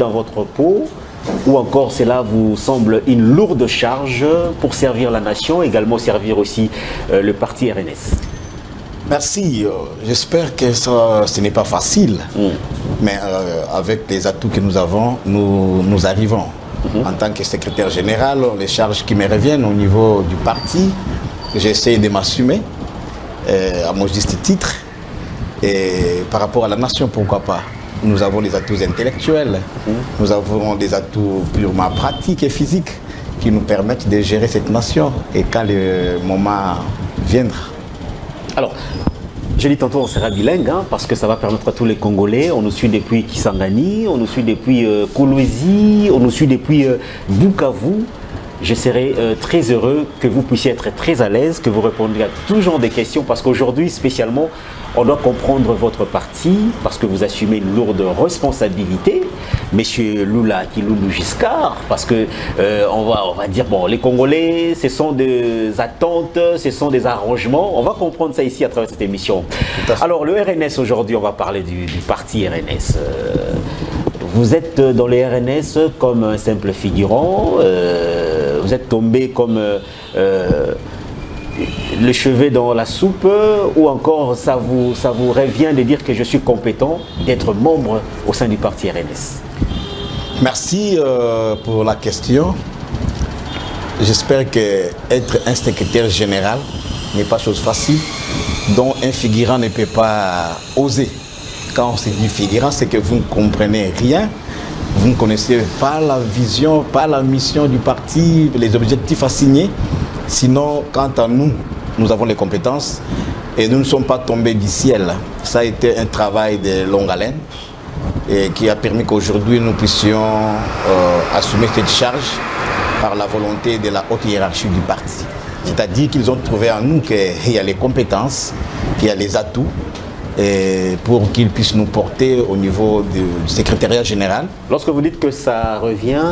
dans votre peau, ou encore cela vous semble une lourde charge pour servir la nation, également servir aussi le parti RNS? Merci. J'espère que ce n'est pas facile, mais avec les atouts que nous avons, nous arrivons. En tant que secrétaire général, les charges qui me reviennent au niveau du parti, j'essaie de m'assumer à mon juste titre. Et par rapport à la nation, pourquoi pas? Nous avons des atouts intellectuels, nous avons des atouts purement pratiques et physiques qui nous permettent de gérer cette nation et quand le moment viendra. Alors, je dis tantôt on sera bilingue parce que ça va permettre à tous les Congolais. On nous suit depuis Kisangani, on nous suit depuis Kolwezi, on nous suit depuis Bukavu. Je serai très heureux que vous puissiez être très à l'aise, que vous répondiez à tout genre de questions parce qu'aujourd'hui spécialement on doit comprendre votre parti parce que vous assumez une lourde responsabilité. Monsieur Lula Kiloulou Giscard, parce que on va dire, bon, les Congolais, ce sont des attentes, ce sont des arrangements. On va comprendre ça ici à travers cette émission. Alors, le RNS, aujourd'hui, on va parler du parti RNS. Vous êtes dans le RNS comme un simple figurant, vous êtes tombé comme le chevet dans la soupe, ou encore ça vous revient de dire que je suis compétent d'être membre au sein du parti RNS? Merci pour la question. J'espère qu'être un secrétaire général n'est pas chose facile, dont un figurant ne peut pas oser. Quand on se dit figurant, c'est que vous ne comprenez rien, vous ne connaissez pas la vision, pas la mission du parti, les objectifs assignés. Sinon, quant à nous, nous avons les compétences et nous ne sommes pas tombés du ciel. Ça a été un travail de longue haleine et qui a permis qu'aujourd'hui nous puissions assumer cette charge par la volonté de la haute hiérarchie du parti. C'est-à-dire qu'ils ont trouvé en nous qu'il y a les compétences, qu'il y a les atouts pour qu'ils puissent nous porter au niveau du secrétariat général. Lorsque vous dites que ça revient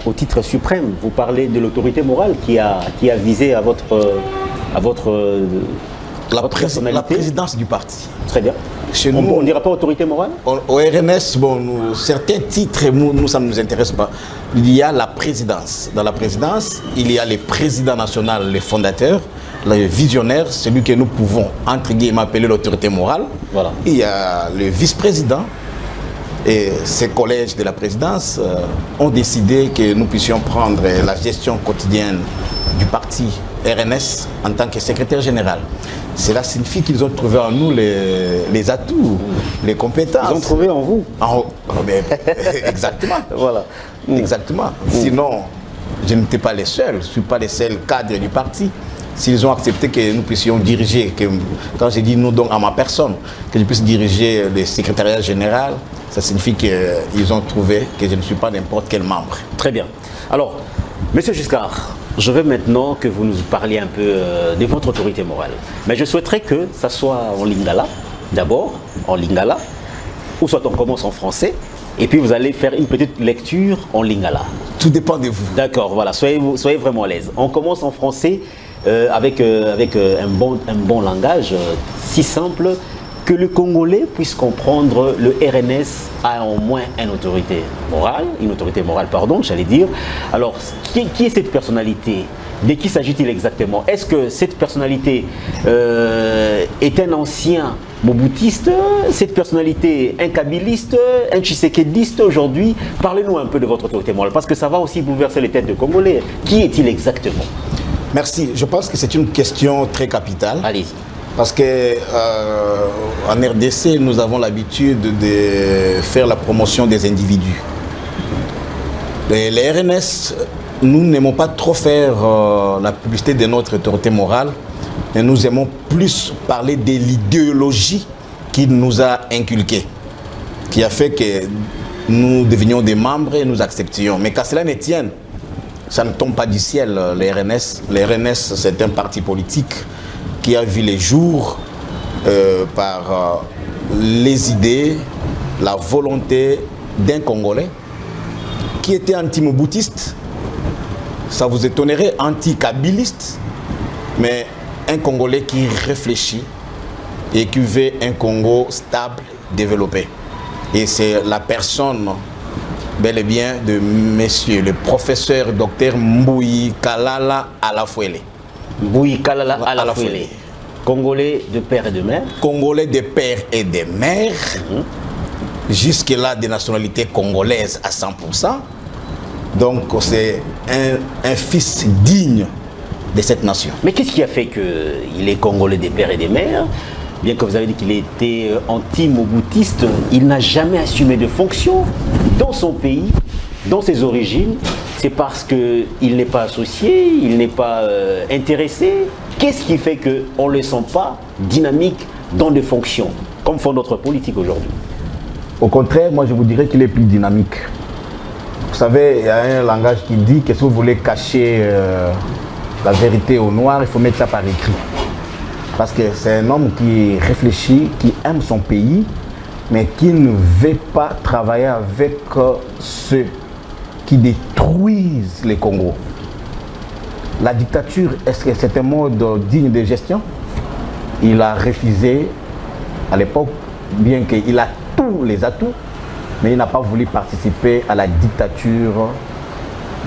au titre suprême, vous parlez de l'autorité morale qui a visé à votre personnalité. La présidence du parti. Très bien. Chez on nous, ne dira pas autorité morale? Au RNS, bon, certains titres, nous, ça ne nous intéresse pas. Il y a la présidence. Dans la présidence, il y a les présidents nationaux, les fondateurs, les visionnaires, celui que nous pouvons, entre guillemets, appeler l'autorité morale. Voilà. Il y a le vice-président. Et ces collèges de la présidence ont décidé que nous puissions prendre la gestion quotidienne du parti RNS en tant que secrétaire général. Cela signifie qu'ils ont trouvé en nous les atouts, les compétences. Ils ont trouvé en vous. Exactement. Voilà. Exactement. Sinon, je n'étais pas les seuls, je ne suis pas les seuls cadres du parti. S'ils ont accepté que nous puissions diriger, quand je dis nous donc à ma personne, que je puisse diriger le secrétariat général, ça signifie qu'ils ont trouvé que je ne suis pas n'importe quel membre. Très bien. Alors, Monsieur Giscard, je veux maintenant que vous nous parliez un peu de votre autorité morale. Mais je souhaiterais que ça soit en lingala, d'abord, en lingala, ou soit on commence en français, et puis vous allez faire une petite lecture en lingala. Tout dépend de vous. D'accord, voilà, soyez vraiment à l'aise. On commence en français avec un bon langage si simple que le Congolais puisse comprendre. Le RNS a au moins une autorité morale, j'allais dire. Alors, qui est cette personnalité? De qui s'agit-il exactement? Est-ce que cette personnalité est un ancien moboutiste, cette personnalité un kabiliste, un tshisekediste aujourd'hui? Parlez-nous un peu de votre autorité morale, parce que ça va aussi bouleverser les têtes de Congolais. Qui est-il exactement? Merci. Je pense que c'est une question très capitale. Allez-y. Parce que en RDC, nous avons l'habitude de faire la promotion des individus. Les RNS, nous n'aimons pas trop faire la publicité de notre autorité morale, mais nous aimons plus parler de l'idéologie qu'il nous a inculquée, qui a fait que nous devenions des membres et nous acceptions. Mais qu'à cela ne tienne, ça ne tombe pas du ciel, les RNS. Les RNS, c'est un parti politique qui a vu les jours par les idées, la volonté d'un Congolais qui était anti-moboutiste, ça vous étonnerait, anti-kabiliste, mais un Congolais qui réfléchit et qui veut un Congo stable, développé. Et c'est la personne, bel et bien, de monsieur le professeur docteur Mbouyi Kalala Alafuele. Mbouyi Kalala Alafuele. Congolais de père et de mère. Congolais de père et de mère. Jusque-là, de nationalité congolaise à 100%. Donc, c'est un fils digne de cette nation. Mais qu'est-ce qui a fait qu'il est congolais des pères et des mères? Bien que vous avez dit qu'il était anti-moboutiste, il n'a jamais assumé de fonction dans son pays, dans ses origines. C'est parce qu'il n'est pas associé, il n'est pas intéressé. Qu'est-ce qui fait qu'on ne le sent pas dynamique dans des fonctions, comme font notre politique aujourd'hui? Au contraire, moi je vous dirais qu'il est plus dynamique. Vous savez, il y a un langage qui dit que si vous voulez cacher la vérité au noir, il faut mettre ça par écrit. Parce que c'est un homme qui réfléchit, qui aime son pays, mais qui ne veut pas travailler avec ceux qui détruisent les Congos. La dictature, est-ce que c'est un mode digne de gestion? Il a refusé à l'époque, bien qu'il a tous les atouts, mais il n'a pas voulu participer à la dictature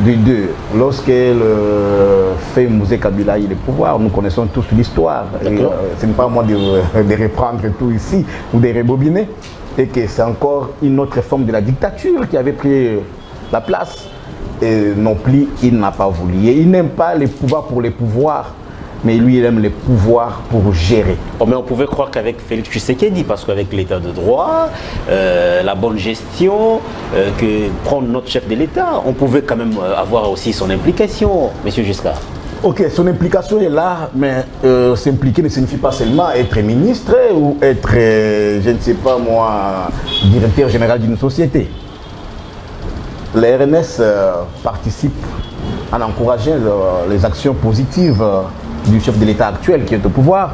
des deux. Lorsque le fait Mouzé Kabila il est pouvoir, nous connaissons tous l'histoire. Ce n'est pas à moi de reprendre tout ici ou de rebobiner. Et que c'est encore une autre forme de la dictature qui avait pris la place. Et non plus, il n'a pas voulu. Et il n'aime pas les pouvoirs pour les pouvoirs, mais lui, il aime les pouvoirs pour gérer. Oh, mais on pouvait croire qu'avec Félix Tshisekedi, parce qu'avec l'état de droit, la bonne gestion, que prendre notre chef de l'État, on pouvait quand même avoir aussi son implication, Monsieur Giscard. Ok, son implication est là, mais s'impliquer ne signifie pas seulement être ministre ou être, je ne sais pas moi, directeur général d'une société. Le RNS participe en encourageant les actions positives du chef de l'État actuel qui est au pouvoir.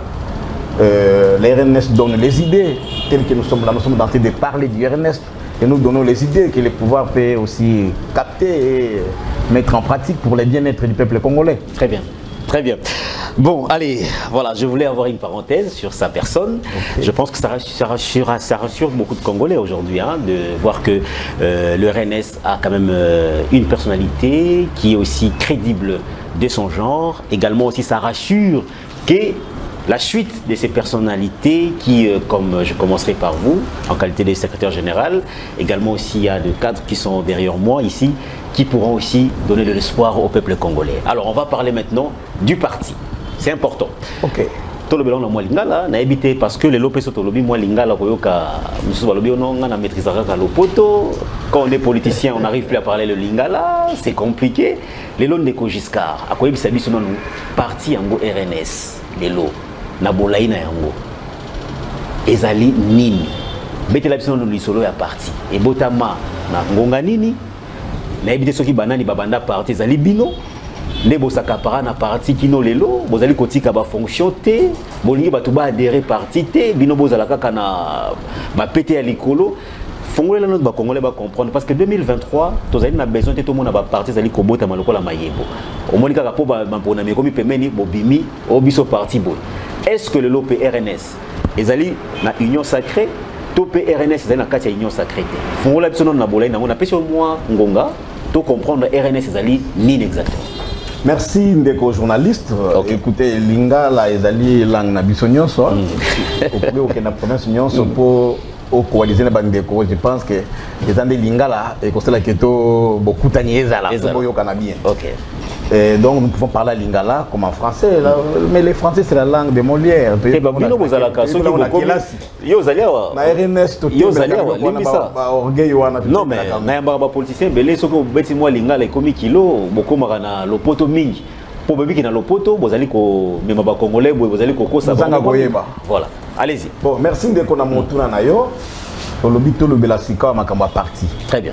Le RNS donne les idées, telles que nous sommes là, nous sommes en train de parler du RNS, et nous donnons les idées que le pouvoir peut aussi capter et mettre en pratique pour le bien-être du peuple congolais. Très bien, très bien. Bon, allez, voilà, je voulais avoir une parenthèse sur sa personne. Okay. Je pense que ça rassure beaucoup de Congolais aujourd'hui, hein, de voir que le RNS a quand même une personnalité qui est aussi crédible de son genre. Également aussi, ça rassure que la suite de ces personnalités qui, comme je commencerai par vous, en qualité de secrétaire général, également aussi il y a des cadres qui sont derrière moi ici, qui pourront aussi donner de l'espoir au peuple congolais. Alors on va parler maintenant du parti. C'est important. Ok. Tolobi on a moi lingala na évité parce que les lopes tolobi moi lingala koyoka mususu balobi on a maîtrisé ka lopoto. Quand on est politicien, on n'arrive plus à parler le lingala, c'est compliqué. Les lots de Giscard, à quoi bisabi sono parti yango RNS, les lots na bolaina yango. Ezali nini. Bete la biso no lisolo ya parti. Et botama na ngonga nini. Na évité soki banani babanda parti ezali bino. Ne bosaka para na parti kino lelo bozali kotika ba fonction te bolingi bato ba adhérer parti te bino bozala kaka na ba pété ya likolo fongole la notre ba congolais ba comprendre parce que 2023 tozali na besoin te to mona ba parti zali kobota malokola mayebo o moni kaka po ba mpona me komi pemeni bobimi obiso parti boy. Est-ce que le lope RNS ezali na union sacrée to PRNS ezali na kati ya union sacrée te fongola biso na bolai na mona pesi au moins ngonga to comprendre RNS ezali nini exactement. Merci ndeko journaliste. Okay. Écoutez, lingala ezali langue na biso nyonso. Au plus na province nyonso pour au coaliser na bandeko. Je pense que les ande lingala et que cela keto beaucoup tanieza là pour yo kana bien. OK. Et donc nous pouvons parler lingala comme en français là, mais les français c'est la langue de Molière. Et ba bino bozala ka soki boko yo zaliwa na RNS to yo zaliwa limisa ba orgueil wana. Non mais na yamba ba politicien belé soko beti moi lingala ekomi kilo boko makana lopoto mingi po bebi na lopoto bozali ko mema ba congolais bozali ko kosa ba goyeba. Voilà, allez-y. Bon, merci ndeko na motuna na yo. Olobi to lobela sika makamba parti. Très bien.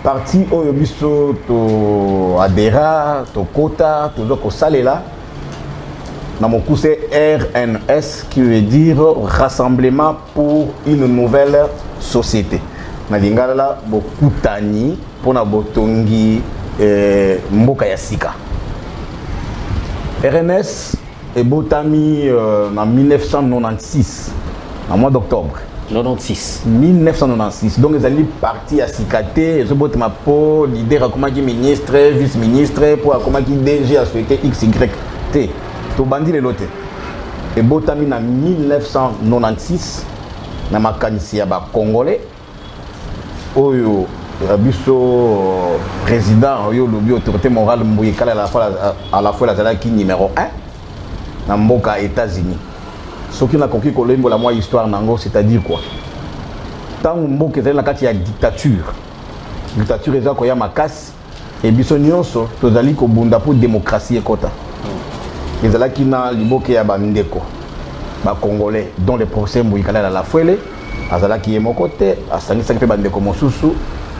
Parti oyo biso to adhera to kota to zoko salela na mokuse RNS qui veut dire Rassemblement pour une nouvelle société. Na lingala bokutani pona botongi mboka ya sika. RNS est botami en 1996 en mois d'octobre. 1996. Donc, ils allaient partir à Sikaté, ils ont ma peau, l'idée à comment qui ministre, vice-ministre, pour comment qui DG a souhaité XYT. Tout bandit les lotés. Et Botami en 1996, dans ma canisse Congolais, Oyo, Rabiso, président, Oyo, l'autorité morale, Mbouyekala à la fois la Zalaki numéro 1, dans Mboka, États-Unis. Ce qui n'a compris que la moi histoire nango, c'est-à-dire quoi? Tant que vous avez la dictature, dictature est là ma casse et bisonioso, tu as dit que bunda pour démocratie et kota. Les là qui n'a liboke ya bandeko, ba congolais dont le procès Mbouyekala à la Fouele, azala qui est mon côté, asani ça qui fait bandeko mosusu,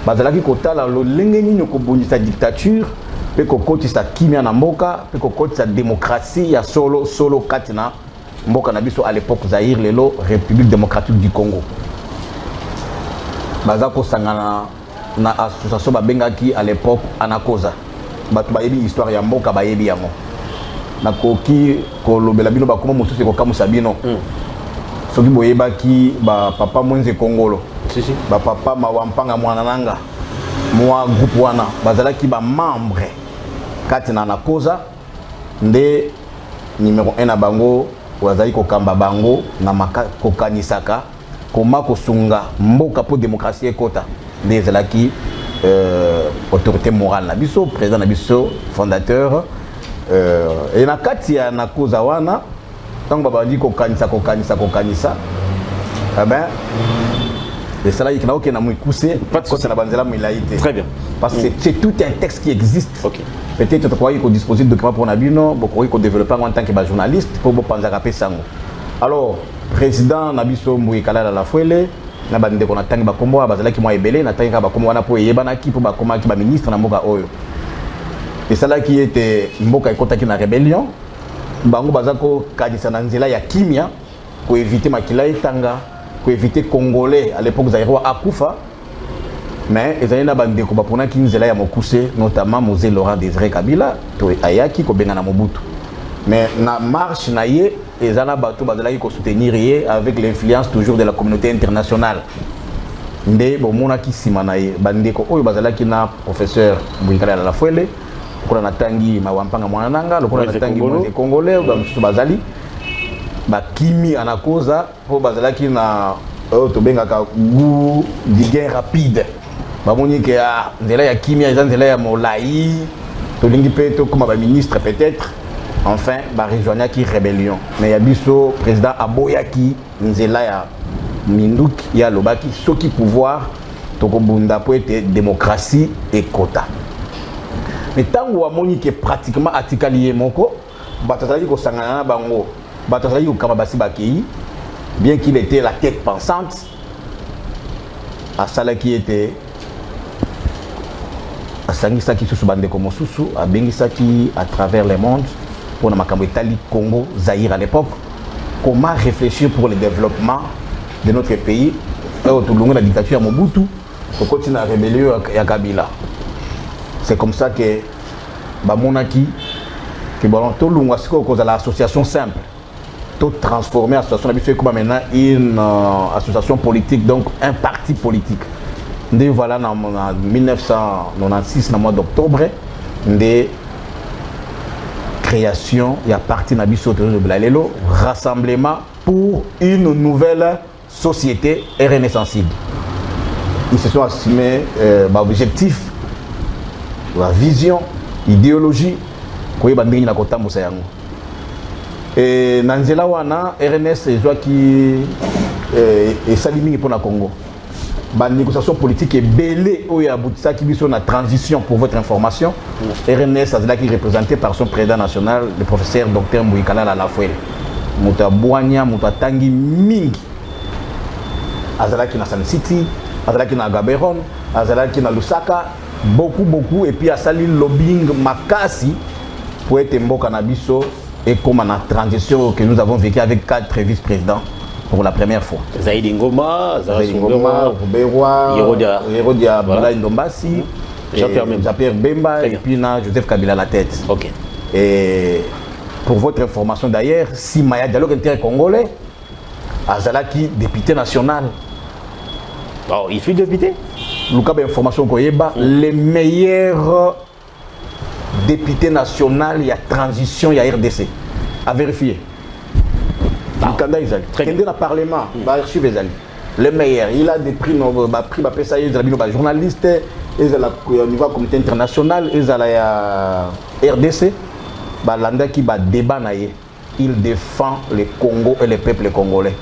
bazala qui kota la lengeni nyoko bondi sa dictature, pe ko koti sa kimia na mboka, pe ko koti sa démocratie ya solo katina. Mboka na biso à l'époque Zaïre lelo République démocratique du Congo. Bazako sangana na association babengaki à l'époque Anakoza. Batu bayebi histoire ya mboka bayebi yango. Na koki ko lobela bino bakoma mosusu ko kamusa bino. Soki boyebaki ba papa mwenze Kongolo. Si. Ba papa mawampanga mwana nanga. Moi groupe wana bazalaki ba membre kati na Anakoza nde numéro 1 na bango wazali kokamba bango na kokanisaka koma kosunga mboka pour démocratie ekota nde ezalaki autorité morale na biso président na biso fondateur et na kati ya Nakoza wana ntango babandi kokanisa eh ben et cela il faut que na mwikuse parce que na banzela mwilaite très bien parce que c'est tout un texte qui existe. OK. Peut-être que vous disposez de documents pour Nabino, vous pouvez développer en tant que journaliste pour vous penser à ça. Alors, président Nabiso Mbouyekala à la Fouele, na bande ko na tangi ba kombo bazala ki mo ebele na tangi ba kombo wana po yebana ki po ba koma ki ba ministre na mboka oyo. Et cela qui était mboka ekotaki na rébellion, bango bazako kadisa na nzela ya kimia pour éviter makila etanga, pour éviter congolais à l'époque Zaïro akufa. Mais ils ont bandé ko bapona ki nzela ya mokuse notamment Mosé Laurent Désiré Kabila to ayaki ko benga na Mobutu. Mais na marche na ye ezana bato bazalaki ko soutenir ye avec l'influence toujours de la communauté internationale. Nde bomona ki sima na ye bandé ko oyo bazalaki na professeur Mbouyekala à la Fouele ko na tangi mawampanga mwana nanga ko na tangi mwanze congolais ba msusu bazali ba kimi Anakoza po bazalaki na to bengaka goût de gain rapide. Bamoni que nzela ya kimia eza nzela ya molai tolingi pe to comme ba ministre peut-être enfin ba rejoindre qui rébellion mais ya biso président aboyaki nzela ya minduki ya lobaki soki pouvoir to ko bunda po ete démocratie et quota mais tango amoni que pratiquement atikali moko batazali ko sangana na bango batazali ko kama basi bakei bien qu'il était la tête pensante à cela qui était asangisaki susu bandeko mosusu abengisaki à travers le monde pour na makambo etali Congo Zaïre à l'époque comment réfléchir pour le développement de notre pays autour de la dictature à Mobutu pour continuer la rébellion à Kabila. C'est comme ça que bamonaki que bon tout lunga siko cause la association simple tout transformer l'association la comme maintenant une association politique donc un parti politique. Ndé voilà en 1996 dans mois d'octobre des création il y a parti na biso de Blalelo rassemblement pour une nouvelle société RN sensible. Ils se sont assumés objectif la vision idéologie ko yebandingi na kotambusa yango et nanzela wana RNS ezwa ki esalimi pour na Congo. La négociation politique est belée au Yaboutissa qui sont la transition pour votre information. RNS qui est représenté par son président national, le professeur Dr Mbouyekala à la Fouele. Mouta Boigna, Mouta Tangi Mingi. Azalaki na San City, Azalaki na Gaborone, Azalaki na Lusaka, beaucoup et puis Asali lobbying makasi pour être Mboka Nabiso et comme la transition que nous avons vécu avec 4 vice-présidents. Pour la première fois. Zaïdi Ngoma, Ruberoa, Hérodia voilà. Ndombasi, Jean-Pierre Bemba et puis Joseph Kabila à la tête. Ok. Et pour votre information d'ailleurs, si Maya Dialogue Inter-Congolais, azalaki député national. Oh, il fut député. Luka ba information koyeba les meilleurs députés nationaux il y a transition il y a RDC à vérifier. Lukanda Izali. Très bien. Dans le parlement, archive Izali. Le meilleur, il a des prix, prix ça il a journaliste, il a au niveau comité international, il a RDC, landa qui va débat il défend le Congo et le peuple congolais.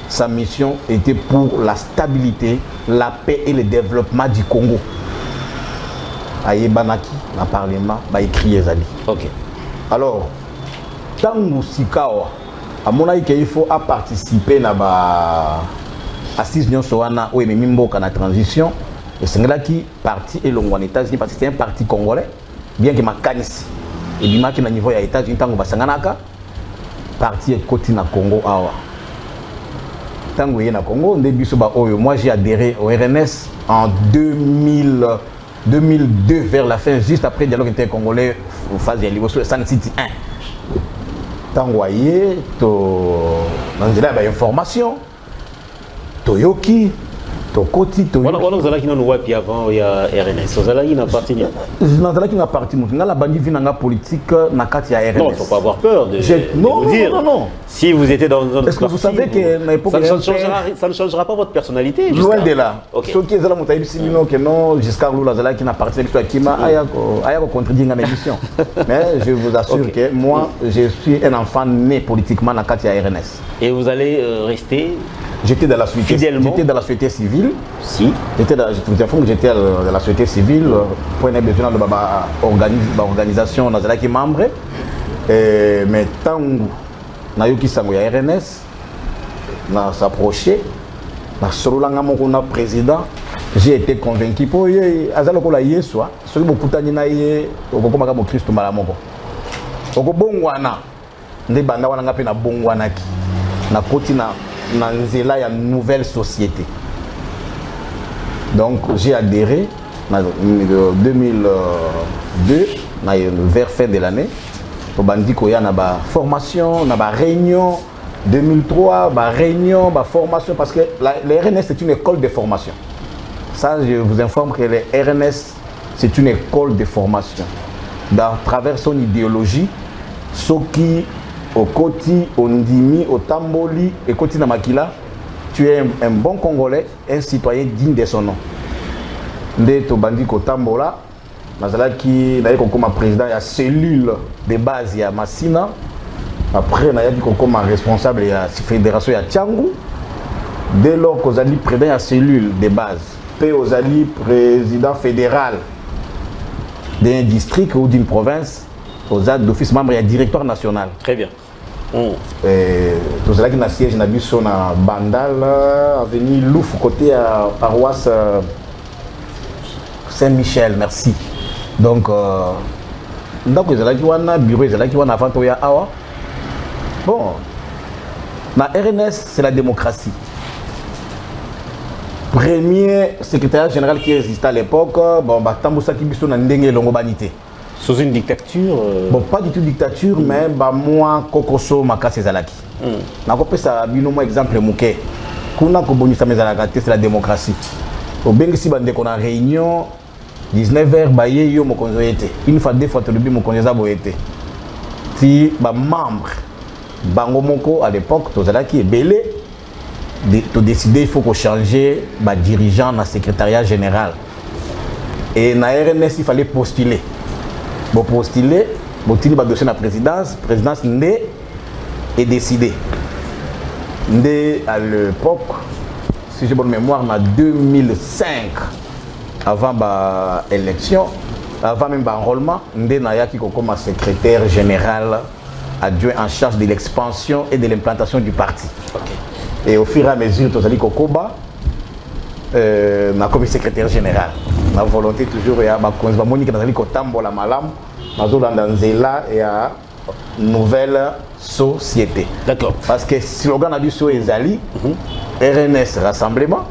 Sa mission était pour la stabilité, la paix et le développement du Congo. Aye Banaki, dans le Parlement, va écrire Ezali. Ok. Alors, tant que Sikawa, à mon avis, il faut participer à la assise Nyonsoana ou Mimbo dans la transition. Et c'est là qui parti et l'on États-Unis parce que c'est un parti congolais, bien que ma canisse. Et du match au niveau des États-Unis, tant que Basanganaka, parti et côté na Congo awa. Tant que na Congo, moi j'ai adhéré au RNS en 2002 vers la fin, juste après le dialogue intercongolais phase de Liboso San City 1. Tant que dans la information, Toyoki. Voilà, vous avez qui avant il y a RNS. Vous avez une partie. Une partie. La bandit vient dans politique na kati ya RNS. Non, il ne faut pas avoir peur de non, vous dire. Non. Si vous étiez dans un. Est-ce que vous savez que ça ne changera pas votre personnalité? Loin de là. Ok. Ce qui est là, mon que non, jusqu'à Lula Zala qui n'a parti de Kima, ayako contredire dans l'émission. Mais je vous assure que moi, je suis un enfant né politiquement na kati ya RNS. Et vous allez rester. J'étais dans la société civile. Si. J'étais dans la société civile. Pour une besoin de organisation, dans qui membre. Mais tant que Nayoki Sango ya RNS, na s'approcher, na sololanga mon président, j'ai été convaincu pour azaloko la yeswa, soki bokutani na ye okokomaka mo Kristo malamoko. Okobongwana nde banda wana ngape na bongwana ki. Na koti na nzela ya nouvelle société. Donc j'ai adhéré en 2002 vers fin de l'année. Au bandi koya na ba formation, na ba réunion 2003, ba réunion, ba formation parce que le RNS c'est une école de formation. Ça je vous informe que le RNS c'est une école de formation. À travers son idéologie, ce qui au Koti, au Ndimi, au Tamboli et Koti Namakila, tu es un bon Congolais, un citoyen digne de son nom. Nde to bandi ko Tambola, nazala ki na yeko comme président ya cellule de base ya Masina. Après na yeko comme responsable ya fédération ya Tchangu. Dès lors que zali président ya cellule de base, pe ozali président fédéral d'un district ou d'une province. Aux actes d'office membre et directeur national. Très bien. Tout cela qui n'a siège na biso na Bandal, avenue Louf côté à paroisse Saint-Michel, merci. Donc ndako ezala ki wana bureau ezala ki wana avant ya awa. Bon. Na RNS c'est la démocratie. Premier secrétaire général qui existait à l'époque, bon ba tambusa ki biso na ndenge longo banité. Sous une dictature Bon, pas du tout dictature, mais moi, Kokoso, Makase Zalaki. Je vais vous exemple. Kuna Kobonisa Mezalakate, c'est la démocratie. Au Bengisi Bande, on a réunion, 19h, Baye, yo, Mokonzo était. Une fois, 2 fois, tu le dis, Mokonzo Zaboete. Si, membre, Bango Moko, à l'époque, Tozalaki est belé, de décider, il faut qu'on change le dirigeant dans le secrétariat général. Et dans la RNS, il fallait postuler. Bon postuler, bon tini ba dossier na présidence n'est et décidé. Ndé à l'époque, si j'ai bonne mémoire, en 2005, avant ba élection, avant même ba enrôlement, ndé na yaki comme secrétaire général adjoint en charge de l'expansion et de l'implantation du parti. Okay. Et au fur et à mesure, tozali kokoba na comme secrétaire général. Ma volonté toujours ya ba konza monique nazali ko tambola malam nazolanda nzela ya nouvelle société. D'accord. Parce que slogan a biso ezali RNS rassemblement,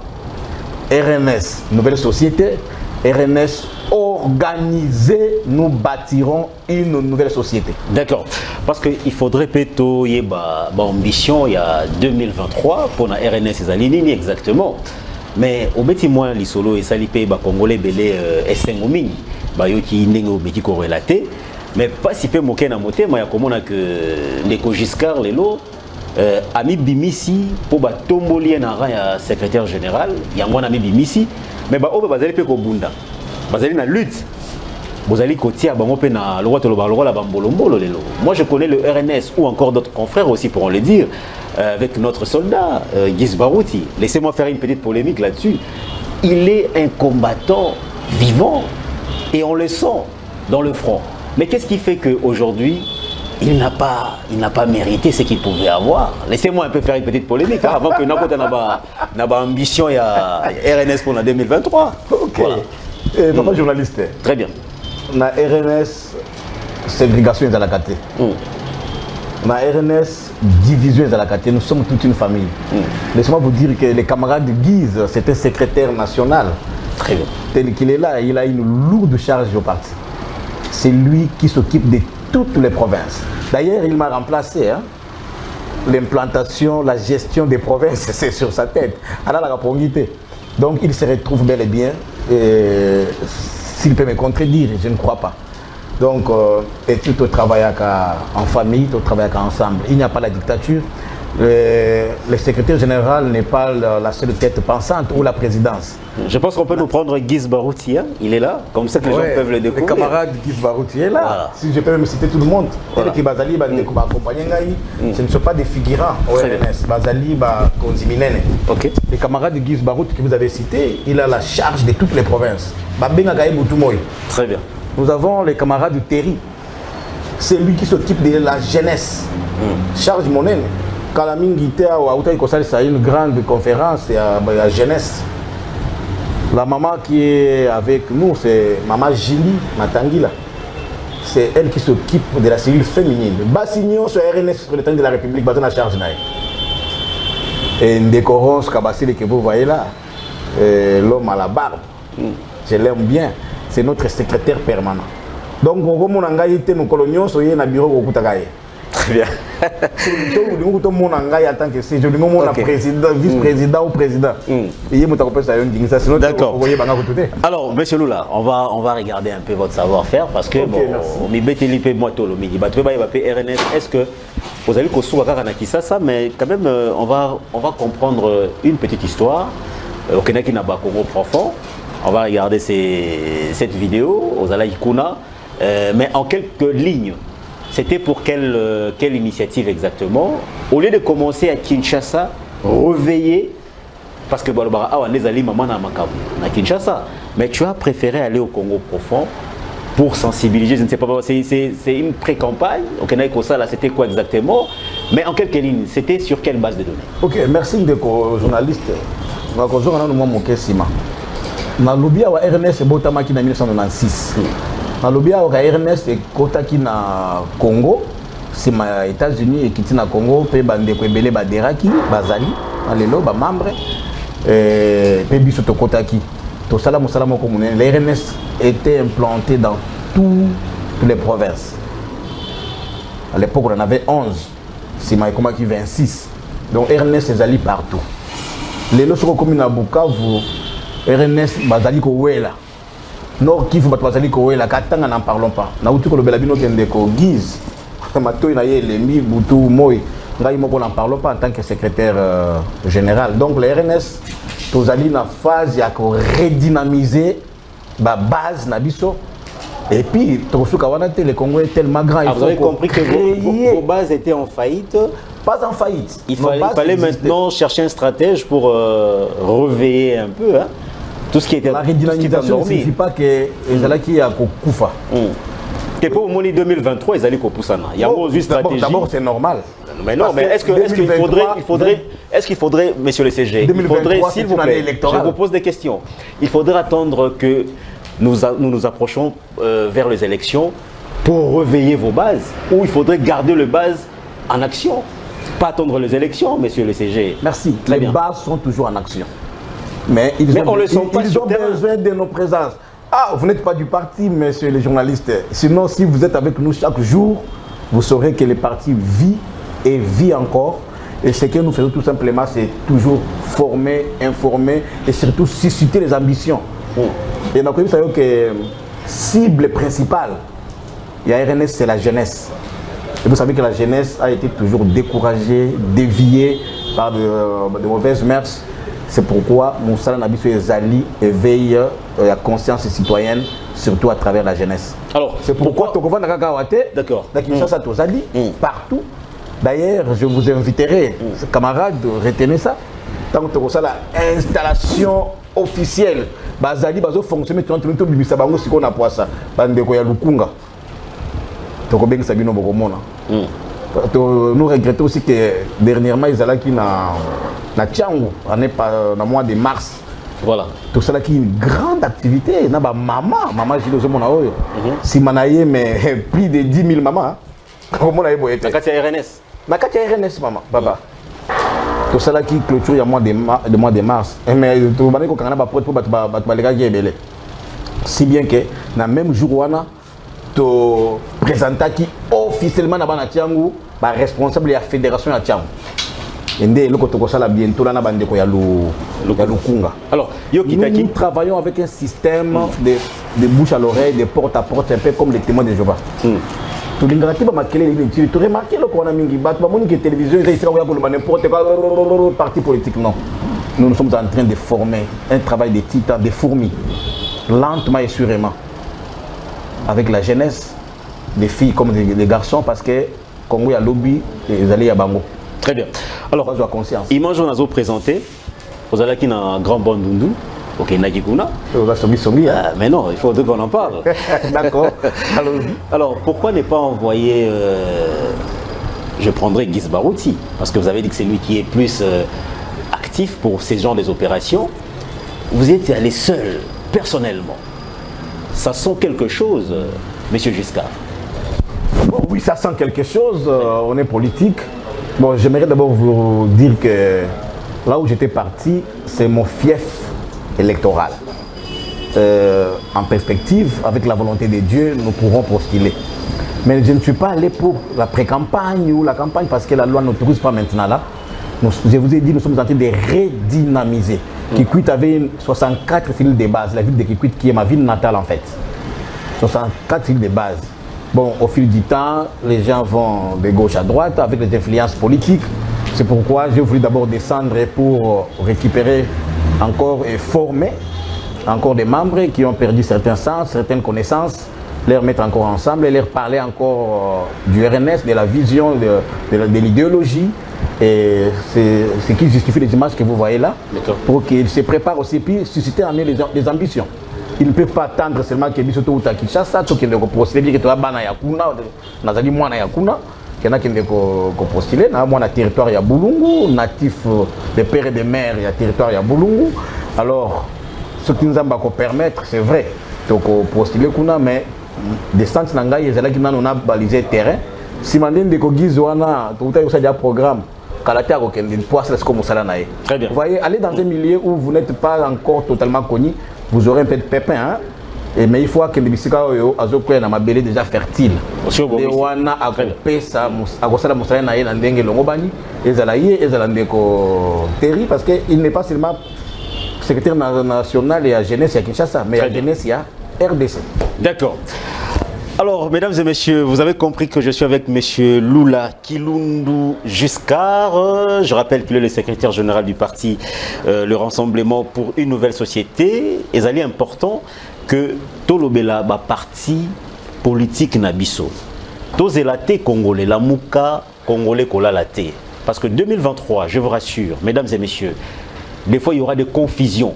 RNS nouvelle société, RNS au organisés, nous bâtirons une nouvelle société. D'accord. Parce qu'il faudrait plutôt y avoir une ambition il y a 2023 pour la RNS et Zalinini exactement. Mais au petit moins les solos et salipé congolais belé SNOMI qui n'engo beti corrélaté mais pas si peu moqué na moté mais comme on a que les Giscard les lots ami bimisi pour tombolier na rang secrétaire général il y a un ami bimisi mais ba oba bazali pe ko bunda bazali na lutte bozali kotia bango pe na loi to lo la bambolombolo lelo. Moi je connais le RNS ou encore d'autres confrères aussi pourront le dire avec notre soldat Guis Barouti. Laissez-moi faire une petite polémique là-dessus. Il est un combattant vivant et on le sent dans le front. Mais qu'est-ce qui fait qu'aujourd'hui il n'a pas mérité ce qu'il pouvait avoir? Laissez-moi un peu faire une petite polémique hein, avant que n'importe n'a pas ambition il y a RNS pour la 2023. Ok. Voilà. Papa journaliste. Très bien. Na RNS ségrégation à la KT. Na RNS division à la KT. Nous sommes toute une famille. Laissez-moi vous dire que les camarades de Guise, c'était secrétaire national. Très bien. Tel qu'il est là, il a une lourde charge au parti. C'est lui qui s'occupe de toutes les provinces. D'ailleurs, il m'a remplacé. Hein. L'implantation, la gestion des provinces, c'est sur sa tête. Alors, la rapidité. Donc, il se retrouve bel et bien. S'il peut me contredire, je ne crois pas. Donc, et tout travaille en famille, tout travaille ensemble. Il n'y a pas la dictature. Le secrétaire général n'est pas la seule tête pensante ou la présidence. Je pense qu'on peut nous prendre Guis Barouti, hein? Il est là, comme ça que les gens peuvent le découvrir. Le camarade Guis Barouti est là. Voilà. Si je peux même citer tout le monde. Voilà. Ce ne sont pas des figurants au RNS. Bazali, Konziminene. Okay. Le camarade Guis Barouti que vous avez cité, il a la charge de toutes les provinces. Très bien. Nous avons les camarades de Terry. C'est lui qui s'occupe de la jeunesse. Charge monnaie. Kalamingite a une grande conférence à la jeunesse. La maman qui est avec nous, c'est maman Julie Matangila. C'est elle qui s'occupe de la cellule féminine. Bassignon sur RNS sur le temps de la République, basé en charge. Et une décorance que vous voyez là, l'homme à la barbe, je l'aime bien, c'est notre secrétaire permanent. Donc, on a nous coloniaux, soyez dans le bureau au Koutagaye. Très bien. En tant que c'est je président, vice-président ou président. D'accord. Alors, monsieur Lula, on va regarder un peu votre savoir-faire parce que est-ce que vous allez ça, mais quand même on va comprendre une petite histoire au Kenaki Naba Congo profond. On va regarder cette vidéo aux Alaïkouna, mais en quelques lignes. C'était pour quelle initiative exactement? Au lieu de commencer à Kinshasa, réveiller, parce que à Kinshasa, mais tu as préféré aller au Congo profond pour sensibiliser, je ne sais pas, c'est une pré-campagne, c'était quoi exactement? Mais en quelques lignes, c'était sur quelle base de données? Ok, merci de journaliste. Je vais RNS Botamaki en 1996. Dans le bien, RNS est Kotaki na Congo, c'est ma États-Unis et Kiti na Congo, pe bande kwebele baderaki, bazali, alelo ba membre, pe biso to Kotaki. To sala musala moko munene. Le RNS était implanté dans toutes les provinces. À l'époque, on en avait 11. C'est ma Komaki 26. Donc RNS est allé partout. Les lorsqu'on commune à Bukavu, RNS bazali ko wela. Nord Kivu batwazali ko wela katanga n'en parlons pas. Na utu ko lobela bino kende ko Guise. Mato na ye lembi butu moy. Ngai moko n'en parlons pas en tant que secrétaire général. Donc le RNS tozali na phase ya ko redynamiser ba base na biso. Et puis tosuka wana te le Congo est tellement grand, il faut vous avez compris que vos bases étaient en faillite. Pas en faillite. Il fallait maintenant chercher un stratège pour réveiller un peu, hein. Tout ce qui était la redynamisation ne signifie pas que les Alaki a Koufa. C'est pour au 2023 ils allaient Koupoussana. Il y a une stratégie. D'abord c'est normal. Mais non, mais est-ce qu'il faudrait, monsieur le CG, il faudrait, s'il vous plaît, je vous pose des questions. Il faudrait attendre que nous approchons vers les élections pour réveiller vos bases, ou il faudrait garder les bases en action, pas attendre les élections, monsieur le CG. Merci. Les bases sont toujours en action. Mais ils ont besoin de nos présences. Ah, vous n'êtes pas du parti, messieurs les journalistes. Sinon, si vous êtes avec nous chaque jour, vous saurez que le parti vit et vit encore. Et ce que nous faisons tout simplement, c'est toujours former, informer et surtout susciter les ambitions. Et donc, vous savez que cible principale, il y a RNS, c'est la jeunesse. Et vous savez que la jeunesse a été toujours découragée, déviée par de mauvaises mœurs. C'est pourquoi Moussa Nabiso et Zali éveillent la conscience citoyenne, surtout à travers la jeunesse. Alors, c'est pourquoi Tokovan Nakakawate, d'accord, Zali, partout. D'ailleurs, je vous inviterai, camarades, retenez ça. Tant que tu as l'installation officielle, Zali va fonctionner, tu as bimisa bango si on a pas ça. Bandeko ya Lukunga. Tokobeng Sabino Bokomona. Nous regrettons aussi que dernièrement ils allaient qui na Tchango, on est pas dans le mois de mars. Voilà. Tout ça qui est une grande activité. Na ba maman Gilles Zomona oyo. Si manaye mais plus de 10 000 mamans. Comment on a évolué? Nakati RNS. Nakati RNS maman, baba. Tout ça qui clôture il y a mois de mars. Mais tout le monde quand on a pas pour les gars qui est belé. Si bien que na même jour on a to présenter qui officiellement na bana Tchango, ba responsable de la fédération ya Tchango. Ende loko to kosala bientôt là na bandeko ya Lukunga. Alors, nous travaillons avec un système de bouche à l'oreille, de porte à porte, un peu comme les témoins de Jéhovah. Tu remarques qu'on a mis la télévision, n'importe quoi, parti politique, non. Nous sommes en train de former un travail de titans, de fourmis, lentement et sûrement, avec la jeunesse, des filles comme des garçons, parce que Congo a lobby et les alliés à Bango. Très bien. Alors, image on a présenté, vous allez qui dans un grand bandundu. Ok, Nagikuna. Mais non, il faut qu'on en parle. D'accord. Alors, pourquoi ne pas envoyer, je prendrai Guy Barouti, parce que vous avez dit que c'est lui qui est plus actif pour ces genres d'opérations. Vous êtes allé seul, personnellement. Ça sent quelque chose, monsieur Giscard. Bon, oui, ça sent quelque chose. On est politique. Bon, j'aimerais d'abord vous dire que là où j'étais parti, c'est mon fief électoral. En perspective, avec la volonté de Dieu, nous pourrons postuler. Mais je ne suis pas allé pour la pré-campagne ou la campagne parce que la loi n'autorise pas maintenant là. Je vous ai dit, nous sommes en train de redynamiser. Kikwit avait 64 cellules de base, la ville de Kikwit qui est ma ville natale en fait. 64 cellules de base. Bon, au fil du temps, les gens vont de gauche à droite avec les influences politiques. C'est pourquoi j'ai voulu d'abord descendre pour récupérer encore et former encore des membres qui ont perdu certains sens, certaines connaissances, les mettre encore ensemble et leur parler encore du RNS, de la vision, de l'idéologie. Et c'est ce qui justifie les images que vous voyez là, pour qu'ils se préparent aussi puis susciter en eux des ambitions. Ils ne peuvent pas attendre seulement que Bisoto ou Takishasa, tout qu'ils ne postuler, que tu as Bana Yakuna, Nazali Mwana Yakuna, qu'il y en a qui ne postuler, moi, le territoire ya Boulungu, natif des pères et des mères, il y a territoire ya Boulungu. Alors, ce qui nous a permettre, c'est vrai, donc postuler kuna, mais des centres nangai, ils ont balisé le terrain. Si on de Kogizwana, tout à l'heure, programme. Très bien. Vous voyez, aller dans un milieu où vous n'êtes pas encore totalement connu, vous aurez un peu de pépin. Hein? Mais il faut que les biscuits soient déjà fertiles. Parce qu'il n'est pas seulement secrétaire national et à jeunesse à Kinshasa, mais à jeunesse il y a RDC. D'accord. Alors, mesdames et messieurs, vous avez compris que je suis avec monsieur Lula Kilundu Giscard. Je rappelle qu'il est le secrétaire général du parti Le Rassemblement pour une nouvelle société. Et il est important que Tolobela ba parti politique nabiso. Tozelate congolais, la mouka congolais kolalate. Parce que 2023, je vous rassure, mesdames et messieurs, des fois il y aura des confusions.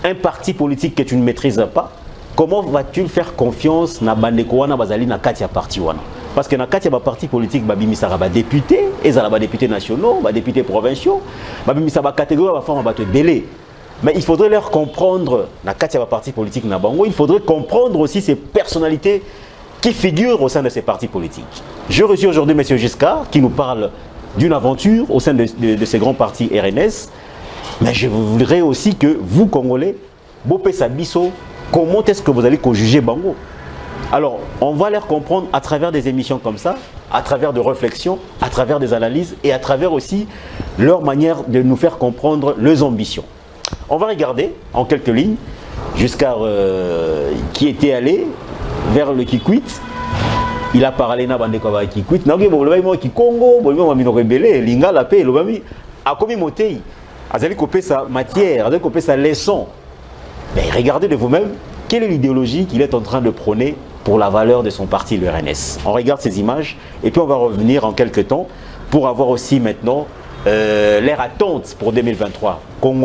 Un parti politique que tu ne maîtrises pas, comment vas-tu faire confiance na bandeko wana bazali na kati ya parti wana? Parce que na kati ya parti politique babimisaka ba député, ezala ba députés nationaux, ba députés provinciaux, babimisa ba catégorie ba forme ba te délai. Mais il faudrait leur comprendre na kati ya parti politique na bango, il faudrait comprendre aussi ces personnalités qui figurent au sein de ces partis politiques. Je reçois aujourd'hui M. Giscard qui nous parle d'une aventure au sein de ces grands partis RNS. Mais je voudrais aussi que vous, Congolais, Bopé Sabiso, comment est-ce que vous allez juger Bango? Alors, on va les comprendre à travers des émissions comme ça, à travers de réflexions, à travers des analyses et à travers aussi leur manière de nous faire comprendre leurs ambitions. On va regarder en quelques lignes jusqu'à qui était allé vers le Kikwit. Il a parlé na bande kwa Kikwit. Na ngebo loba mo Kikongo, bolimo ma minoko belé, linga la paix, loba mi a komi motei. Azali kopé sa matière, azali kopé sa leçon. Mais regardez de vous-même quelle est l'idéologie qu'il est en train de prôner pour la valeur de son parti, le RNS. On regarde ces images et puis on va revenir en quelques temps pour avoir aussi maintenant l'air attente pour 2023. Congo